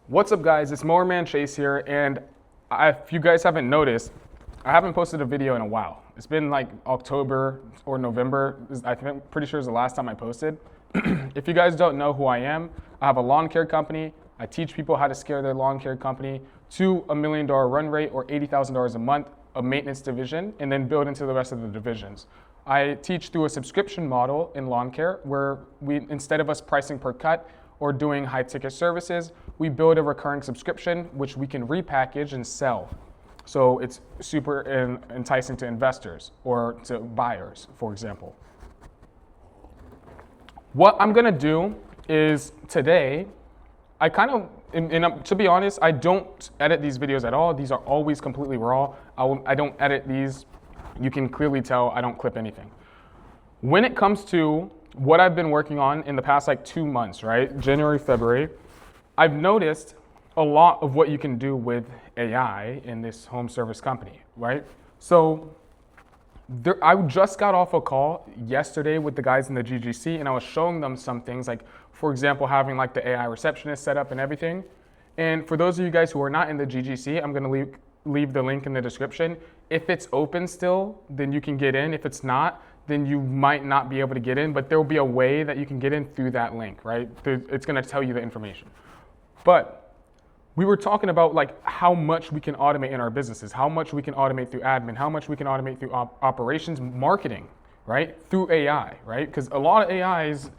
What's up, guys? It's Mowerman Chase here, and if you guys haven't noticed, I haven't posted a video in a while. It's been like October or November. I'm pretty sure is the last time I posted. If you guys don't know who I am, I have a lawn care company. I teach people how to scale their lawn care company to $1 million run rate or $80,000 a month, a maintenance division, and then build into the rest of the divisions. I teach through a subscription model in lawn care where instead of us pricing per cut or doing high ticket services, we build a recurring subscription which we can repackage and sell. So it's super enticing to investors or to buyers, for example. What I'm gonna do is today, to be honest, I don't edit these videos at all. These are always completely raw. I don't edit these. You can clearly tell I don't clip anything. When it comes to what I've been working on in the past 2 months, right? January, February, I've noticed a lot of what you can do with AI in this home service company, right? So I just got off a call yesterday with the guys in the GGC and I was showing them some things like, for example, having the AI receptionist set up and everything. And for those of you guys who are not in the GGC, I'm gonna leave the link in the description. If it's open still, then you can get in. If it's not, then you might not be able to get in, but there will be a way that you can get in through that link, right? It's gonna tell you the information. But we were talking about how much we can automate in our businesses, how much we can automate through admin, how much we can automate through operations, marketing, right? Through AI, right? Because a lot of AI is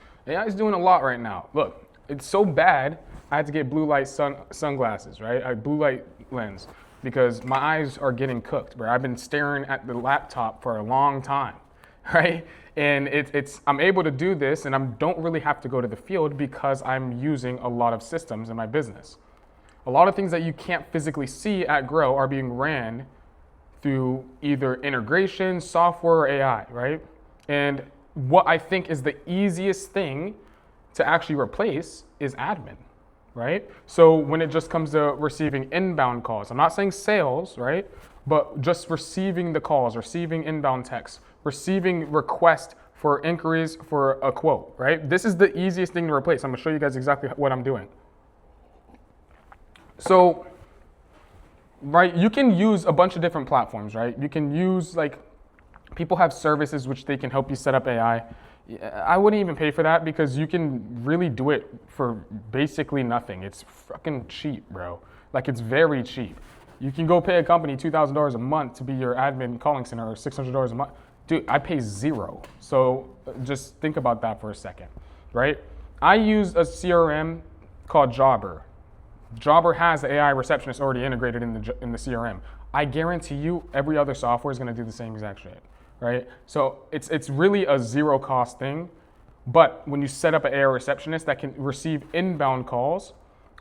doing a lot right now. Look, it's so bad, I had to get blue light sunglasses, right? Blue light lens, because my eyes are getting cooked, bro. I've been staring at the laptop for a long time, right? And I'm able to do this and I don't really have to go to the field because I'm using a lot of systems in my business. A lot of things that you can't physically see at Grow are being ran through either integration, software, or AI, right? And what I think is the easiest thing to actually replace is admin, right? So when it just comes to receiving inbound calls, I'm not saying sales, right? But just receiving the calls, receiving inbound texts, receiving requests for inquiries for a quote, right? This is the easiest thing to replace. I'm gonna show you guys exactly what I'm doing. So, right, you can use a bunch of different platforms, right? You can use, people have services which they can help you set up AI. I wouldn't even pay for that because you can really do it for basically nothing. It's fucking cheap, bro. It's very cheap. You can go pay a company $2,000 a month to be your admin calling center or $600 a month. Dude, I pay zero. So just think about that for a second, right? I use a CRM called Jobber. Jobber has the AI receptionist already integrated in the CRM. I guarantee you every other software is gonna do the same exact shit, right? So it's really a zero cost thing, but when you set up an AI receptionist that can receive inbound calls,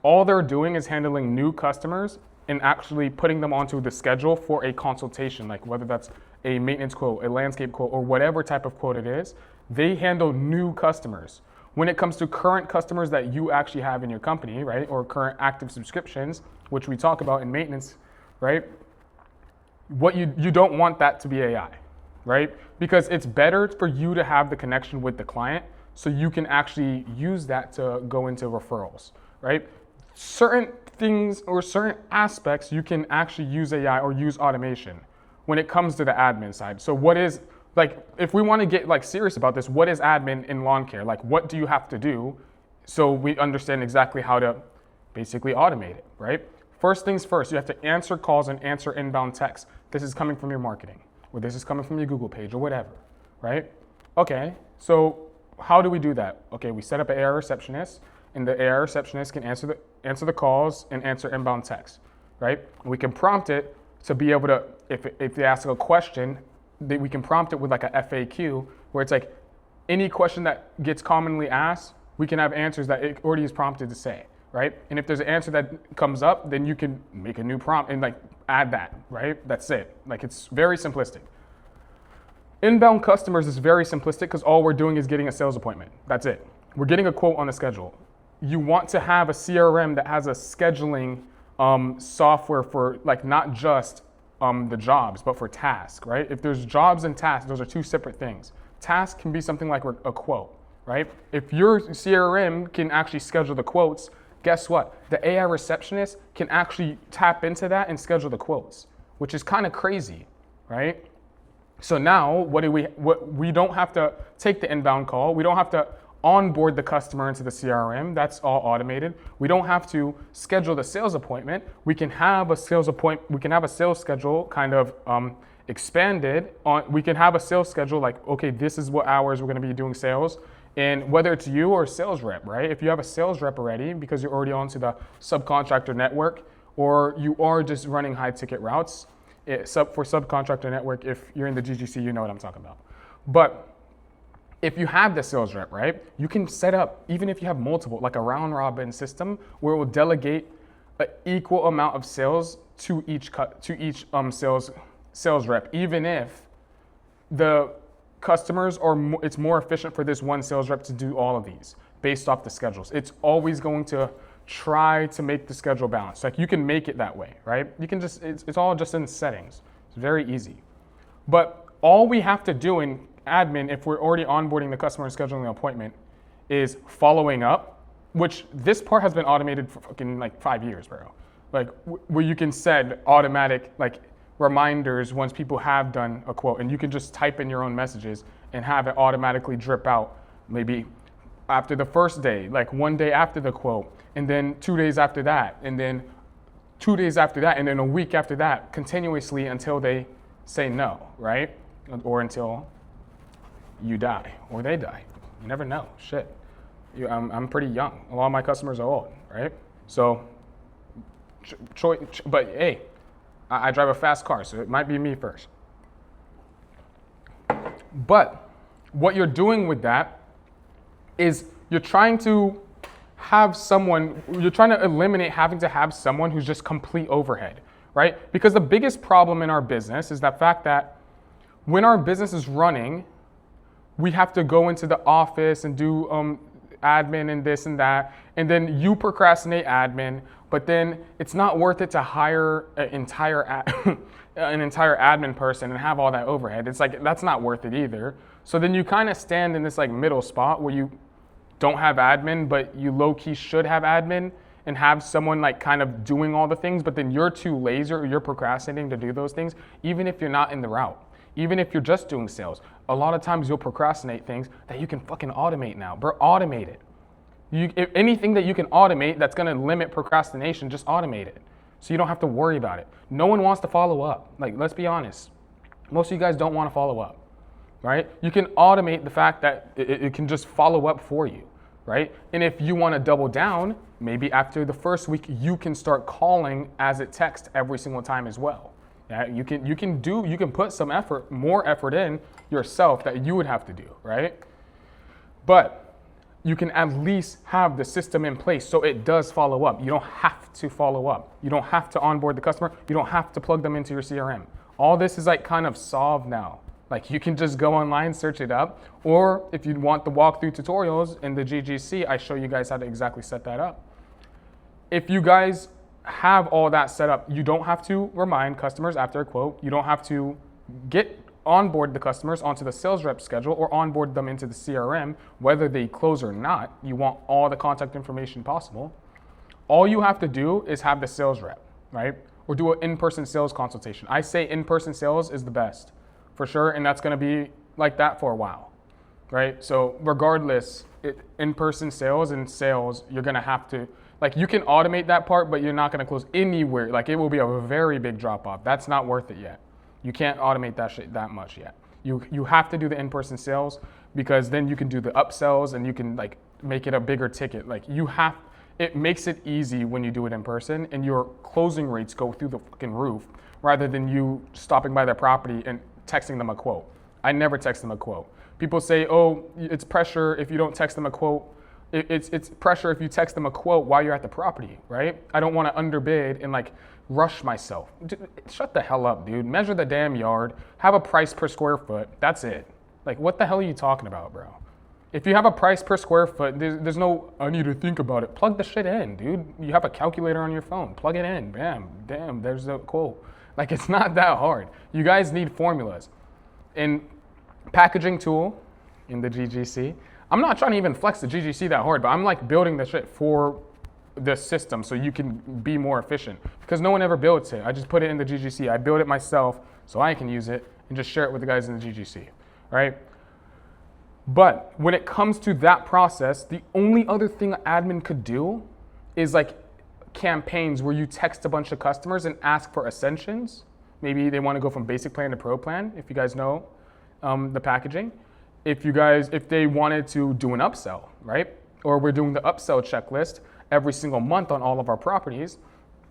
all they're doing is handling new customers and actually putting them onto the schedule for a consultation, whether that's a maintenance quote, a landscape quote, or whatever type of quote it is. They handle new customers. When it comes to current customers that you actually have in your company, right, or current active subscriptions, which we talk about in maintenance, right, what you don't want that to be AI, right? Because it's better for you to have the connection with the client so you can actually use that to go into referrals, right? Certain things or certain aspects you can actually use AI or use automation when it comes to the admin side. So what is, if we want to get serious about this, what is admin in lawn care? What do you have to do so we understand exactly how to basically automate it, right? First things first, you have to answer calls and answer inbound texts. This is coming from your marketing, or this is coming from your Google page, or whatever, right? Okay, so how do we do that? Okay, we set up an AI receptionist, and the AI receptionist can answer the calls and answer inbound texts, right? We can prompt it to be able to, if they ask a question, we can prompt it with a FAQ where it's any question that gets commonly asked, we can have answers that it already is prompted to say, right? And if there's an answer that comes up, then you can make a new prompt and add that, right? That's it. It's very simplistic. Inbound customers is very simplistic because all we're doing is getting a sales appointment. That's it. We're getting a quote on a schedule. You want to have a CRM that has a scheduling software for not just the jobs, but for tasks, right? If there's jobs and tasks, those are two separate things. Task can be something like a quote, right? If your CRM can actually schedule the quotes, guess what? The AI receptionist can actually tap into that and schedule the quotes, which is kind of crazy, right? So now we don't have to take the inbound call. We don't have to onboard the customer into the CRM. That's all automated. We don't have to schedule the sales appointment. We can have a sales schedule kind of expanded on. We can have a sales schedule like, okay, this is what hours we're going to be doing sales. And whether it's you or a sales rep, right? If you have a sales rep already because you're already onto the subcontractor network, or you are just running high ticket routes, for subcontractor network, if you're in the GGC, you know what I'm talking about. But if you have the sales rep, right, you can set up, even if you have multiple, like a round robin system where it will delegate an equal amount of sales to each sales rep, even if the customers it's more efficient for this one sales rep to do all of these based off the schedules. It's always going to try to make the schedule balanced. Like you can make it that way, right? You can just, it's all just in settings. It's very easy. But all we have to do in admin, if we're already onboarding the customer and scheduling the appointment, is following up, which this part has been automated for fucking like 5 years, bro. Like where you can set automatic like reminders once people have done a quote, and you can just type in your own messages and have it automatically drip out maybe after the first day, like 1 day after the quote, and then 2 days after that, and then 2 days after that, and then a week after that, continuously until they say no, right? Or until you die or they die. You never know. Shit. I'm pretty young. A lot of my customers are old, right? So, but hey, I drive a fast car, so it might be me first. But what you're doing with that is you're trying to eliminate having to have someone who's just complete overhead, right? Because the biggest problem in our business is the fact that when our business is running, we have to go into the office and do admin and this and that, and then you procrastinate admin, but then it's not worth it to hire an entire admin person and have all that overhead. It's like, that's not worth it either. So then you kind of stand in this like middle spot where you don't have admin, but you low-key should have admin and have someone like kind of doing all the things, but then you're too lazy or you're procrastinating to do those things, even if you're not in the route. Even if you're just doing sales, a lot of times you'll procrastinate things that you can fucking automate now. Bro, automate it. If anything that you can automate that's gonna limit procrastination, just automate it. So you don't have to worry about it. No one wants to follow up. Like, let's be honest. Most of you guys don't wanna follow up, right? You can automate the fact that it can just follow up for you, right? And if you wanna double down, maybe after the first week, you can start calling as it text every single time as well. Yeah, you can put some effort, more effort in yourself that you would have to do, right? But you can at least have the system in place so it does follow up. You don't have to follow up. You don't have to onboard the customer. You don't have to plug them into your CRM. All this is like kind of solved now. Like you can just go online, search it up, or if you want the walkthrough tutorials in the GGC, I show you guys how to exactly set that up. If you guys have all that set up, you don't have to remind customers after a quote. You don't have to onboard the customers onto the sales rep schedule or onboard them into the CRM, whether they close or not. You want all the contact information possible. All you have to do is have the sales rep, right? Or do an in-person sales consultation. I say in-person sales is the best for sure, and that's gonna be like that for a while, right? So regardless, in-person sales and sales, you're gonna have to, like you can automate that part, but you're not gonna close anywhere. Like it will be a very big drop off. That's not worth it yet. You can't automate that shit that much yet. You have to do the in-person sales because then you can do the upsells and you can like make it a bigger ticket. Like it makes it easy when you do it in person and your closing rates go through the fucking roof rather than you stopping by their property and texting them a quote. I never text them a quote. People say, oh, it's pressure if you don't text them a quote. It's pressure if you text them a quote while you're at the property, right? I don't want to underbid and like rush myself. Dude, shut the hell up, dude. Measure the damn yard. Have a price per square foot. That's it. Like, what the hell are you talking about, bro? If you have a price per square foot, there's no, I need to think about it. Plug the shit in, dude. You have a calculator on your phone. Plug it in. Bam, damn, there's the quote. Like, it's not that hard. You guys need formulas. In packaging tool, in the GGC, I'm not trying to even flex the GGC that hard, but I'm like building the shit for the system so you can be more efficient, because no one ever builds it. I just put it in the GGC. I build it myself so I can use it and just share it with the guys in the GGC, right? But when it comes to that process, the only other thing an admin could do is like campaigns where you text a bunch of customers and ask for ascensions. Maybe they want to go from basic plan to pro plan, if you guys know the packaging. If they wanted to do an upsell, right? Or we're doing the upsell checklist every single month on all of our properties,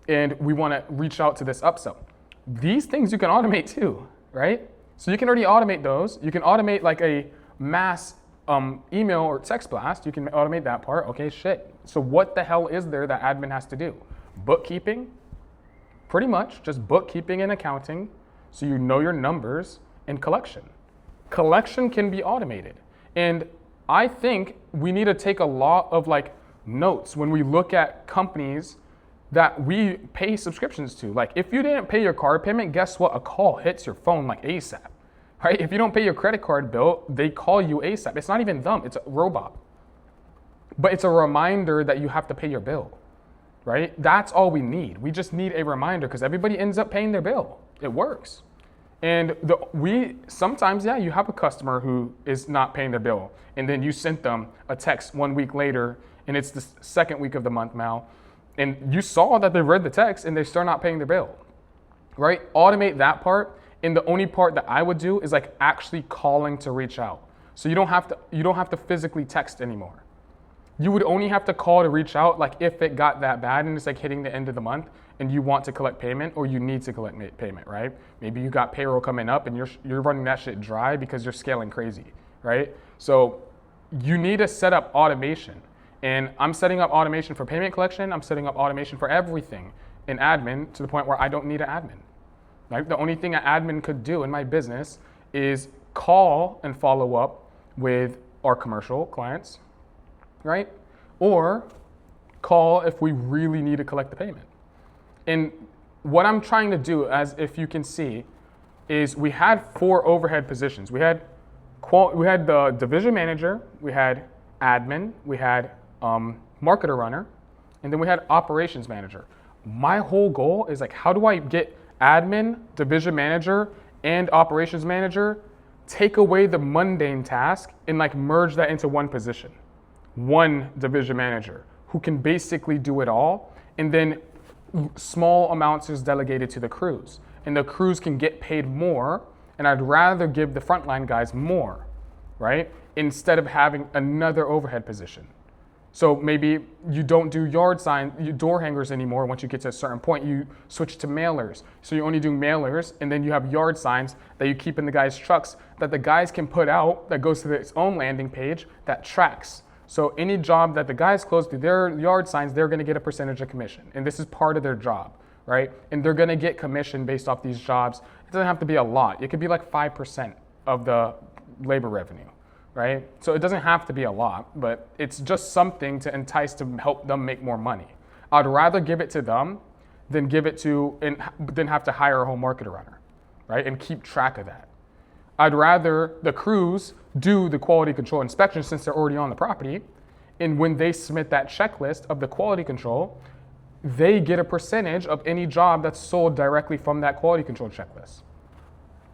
and we want to reach out to this upsell. These things you can automate too, right? So you can already automate those. You can automate like a mass email or text blast. You can automate that part. Okay, shit. So what the hell is there that admin has to do? Bookkeeping, pretty much just bookkeeping and accounting, so you know your numbers, and collection. Collection can be automated. And I think we need to take a lot of like notes when we look at companies that we pay subscriptions to. Like if you didn't pay your card payment, guess what? A call hits your phone like ASAP, right? If you don't pay your credit card bill, they call you ASAP. It's not even them, it's a robot. But it's a reminder that you have to pay your bill, right? That's all we need. We just need a reminder because everybody ends up paying their bill. It works. And sometimes, you have a customer who is not paying their bill, and then you sent them a text 1 week later, and it's the second week of the month now, and you saw that they read the text and they're still not paying their bill, right? Automate that part, and the only part that I would do is like actually calling to reach out. So you don't have to physically text anymore. You would only have to call to reach out, like if it got that bad and it's like hitting the end of the month and you want to collect payment or you need to collect payment, right? Maybe you got payroll coming up and you're running that shit dry because you're scaling crazy, right? So you need to set up automation. And I'm setting up automation for payment collection. I'm setting up automation for everything in admin to the point where I don't need an admin, right? The only thing an admin could do in my business is call and follow up with our commercial clients, right? Or call if we really need to collect the payment. And what I'm trying to do, as if you can see, is we had 4 overhead positions. We had the division manager, we had admin, we had marketer runner, and then we had operations manager. My whole goal is like, how do I get admin, division manager, and operations manager, take away the mundane task and like merge that into one position. One division manager who can basically do it all, and then small amounts is delegated to the crews, and the crews can get paid more, and I'd rather give the frontline guys more, right? Instead of having another overhead position. So maybe you don't do door hangers anymore. Once you get to a certain point, you switch to mailers. So you're only doing mailers, and then you have yard signs that you keep in the guys' trucks that the guys can put out that goes to its own landing page that tracks. So any job that the guys close through their yard signs, they're gonna get a percentage of commission. And this is part of their job, right? And they're gonna get commission based off these jobs. It doesn't have to be a lot. It could be like 5% of the labor revenue, right? So it doesn't have to be a lot, but it's just something to entice to help them make more money. I'd rather give it to them than than have to hire a whole marketer runner, right? And keep track of that. I'd rather the crews do the quality control inspection since they're already on the property, and when they submit that checklist of the quality control, they get a percentage of any job that's sold directly from that quality control checklist.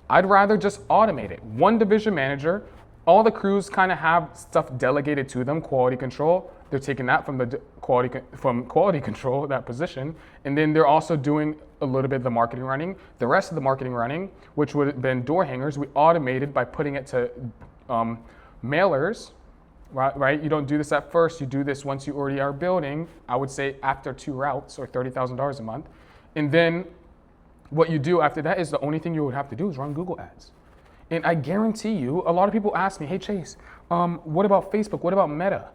I'd rather just automate it. One division manager, all the crews kind of have stuff delegated to them, quality control. They're taking that from quality control, that position, and then they're also doing a little bit of the marketing running. The rest of the marketing running, which would have been door hangers, we automated by putting it to mailers, right? You don't do this at first. You do this once you already are building, I would say after 2 routes or $30,000 a month. And then what you do after that is the only thing you would have to do is run Google ads. And I guarantee you, a lot of people ask me, hey Chase, what about Facebook? What about Meta?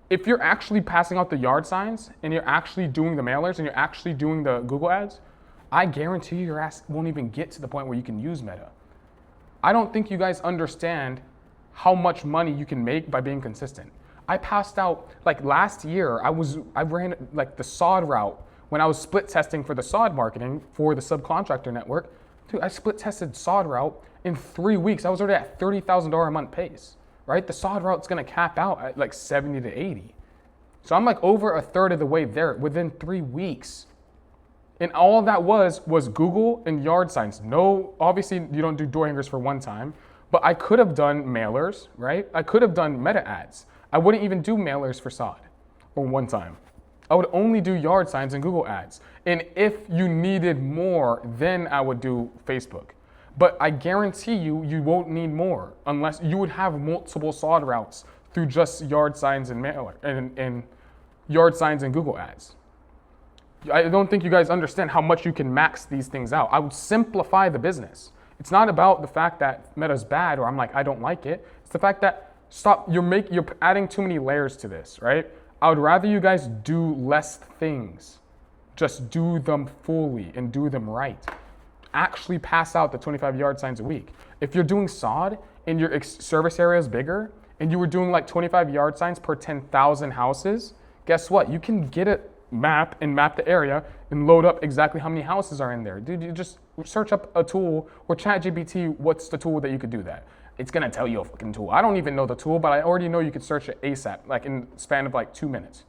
If you're actually passing out the yard signs and you're actually doing the mailers and you're actually doing the Google ads, I guarantee you your ass won't even get to the point where you can use Meta. I don't think you guys understand how much money you can make by being consistent. I passed out, like last year, I ran like the sod route when I was split testing for the sod marketing for the subcontractor network. Dude, I split tested sod route in 3 weeks. I was already at $30,000 a month pace, right? The sod route's gonna cap out at like 70 to 80. So I'm like over a third of the way there within 3 weeks. And all that was Google and yard signs. No, obviously you don't do door hangers for one time, but I could have done mailers, right? I could have done meta ads. I wouldn't even do mailers for sod or one time. I would only do yard signs and Google ads. And if you needed more, then I would do Facebook. But I guarantee you, you won't need more unless you would have multiple sod routes through just yard signs and mailer and yard signs and Google ads. I don't think you guys understand how much you can max these things out. I would simplify the business. It's not about the fact that Meta's bad or I'm like, I don't like it. It's the fact that you're adding too many layers to this, right? I would rather you guys do less things. Just do them fully and do them right. Actually pass out the 25 yard signs a week. If you're doing sod and your service area is bigger and you were doing like 25 yard signs per 10,000 houses, guess what? You can get a map and map the area and load up exactly how many houses are in there. Dude, you just search up a tool or ChatGPT, what's the tool that you could do that? It's gonna tell you a fucking tool. I don't even know the tool, but I already know you could search it ASAP, like in the span of like 2 minutes.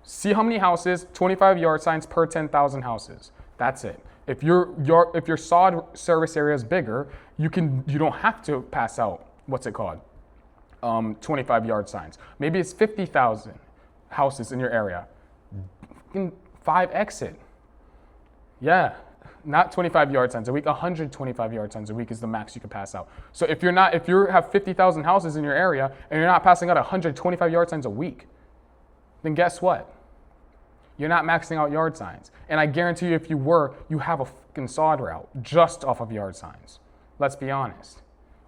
See how many houses, 25 yard signs per 10,000 houses. That's it. If your sod service area is bigger, you don't have to pass out, what's it called? 25 yard signs. Maybe it's 50,000 houses in your area. 5x it. Yeah, not 25 yard signs a week, 125 yard signs a week is the max you can pass out. So if you have 50,000 houses in your area and you're not passing out 125 yard signs a week, then guess what? You're not maxing out yard signs. And I guarantee you if you were, you have a fucking sod route just off of yard signs. Let's be honest.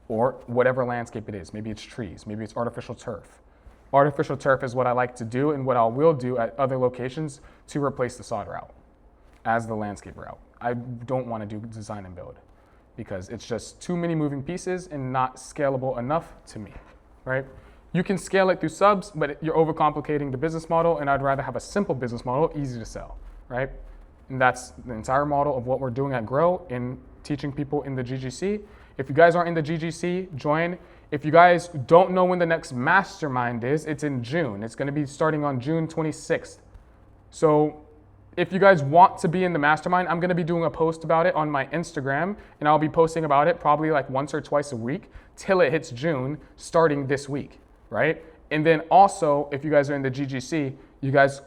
Or whatever landscape it is. Maybe it's trees, maybe it's artificial turf. Artificial turf is what I like to do and what I will do at other locations to replace the sod route as the landscape route. I don't want to do design and build because it's just too many moving pieces and not scalable enough to me, right? You can scale it through subs, but you're overcomplicating the business model, and I'd rather have a simple business model, easy to sell, right? And that's the entire model of what we're doing at Grow in teaching people in the GGC. If you guys aren't in the GGC, join. If you guys don't know when the next mastermind is, it's in June. It's gonna be starting on June 26th. So if you guys want to be in the mastermind, I'm gonna be doing a post about it on my Instagram, and I'll be posting about it probably like once or twice a week till it hits June, starting this week, right? And then also, if you guys are in the GGC, you guys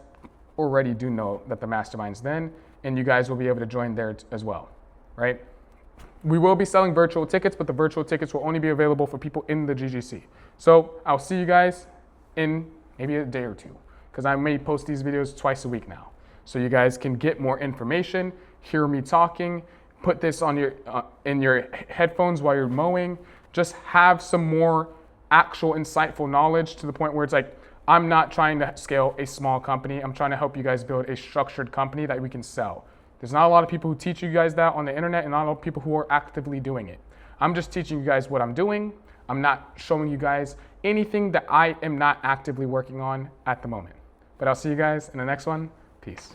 already do know that the mastermind's then, and you guys will be able to join there as well, right? We will be selling virtual tickets, but the virtual tickets will only be available for people in the GGC. So I'll see you guys in maybe a day or two, because I may post these videos twice a week now. So you guys can get more information, hear me talking, put this on in your headphones while you're mowing, just have some more actual insightful knowledge to the point where it's like, I'm not trying to scale a small company. I'm trying to help you guys build a structured company that we can sell. There's not a lot of people who teach you guys that on the internet and not a lot of people who are actively doing it. I'm just teaching you guys what I'm doing. I'm not showing you guys anything that I am not actively working on at the moment. But I'll see you guys in the next one. Peace.